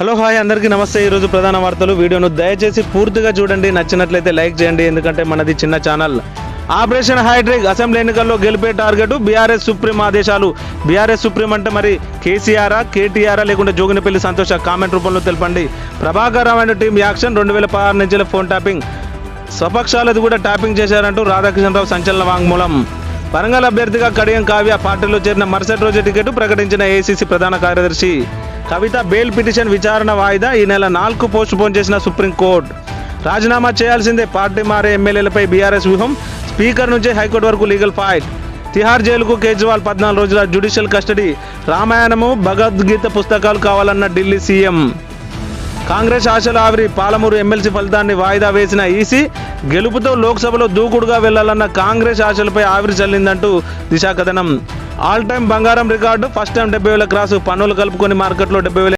Hello hi అందరికీ నమస్తే. ఈరోజు ప్రధాన వార్తలు. వీడియోను దయచేసి పూర్తిగా చూడండి. నచ్చినట్లయితే లైక్ చేయండి, ఎందుకంటే మనది చిన్న ఛానల్. ఆపరేషన్ హైడ్రిక్ అసెంబ్లీ ఎన్నికల్లో గెలిపే టార్గెట్. బీఆర్ఎస్ సుప్రీం ఆదేశాలు. బీఆర్ఎస్ సుప్రీం అంటే మరి కేసీఆరా, కేటీఆరా లేకుంటే జోగినిపల్లి సంతోష? కామెంట్ రూపంలో తెలపండి. Prabhakar Rao and team action. 2016 నుంచి ఫోన్ ట్యాపింగ్, స్వపక్షాలది కూడా ట్యాపింగ్ చేశారంటూ రాధాకృష్ణరావు సంచలన వాంగ్మూలం. వరంగల్ అభ్యర్థిగా కడియం కావ్య పార్టీలో చేరిన మరుసటి రోజు టికెట్ ప్రకటించిన ఏఐసీసీ ప్రధాన కార్యదర్శి. కవిత బెయిల్ పిటిషన్ విచారణ వాయిదా ఈ నెల 4 పోస్ట్పోన్ చేసిన సుప్రీంకోర్టు. రాజీనామా చేయాల్సిందే, పార్టీ మారే ఎమ్మెల్యేలపై బీఆర్ఎస్ వ్యూహం. స్పీకర్ నుంచి హైకోర్టు వరకు లీగల్ ఫైట్. తిహార్ జైలుకు కేజ్రీవాల్ 14 రోజుల జ్యుడిషియల్ కస్టడీ. రామాయణము, భగవద్గీత పుస్తకాలు కావాలన్న ఢిల్లీ సీఎం. కాంగ్రెస్ ఆశల ఆవిరి. పాలమూరు ఎమ్మెల్సీ ఫలితాన్ని వాయిదా వేసిన ఈసీ. గెలుపుతో లోక్సభలో దూకుడుగా వెళ్లాలన్న కాంగ్రెస్ ఆశలపై ఆవిరి చల్లిందంటూ దిశా కథనం. ఆల్ టైమ్ బంగారం రికార్డు. First time 70,000 cross. పన్నులు కలుపుకొని మార్కెట్లో 70,000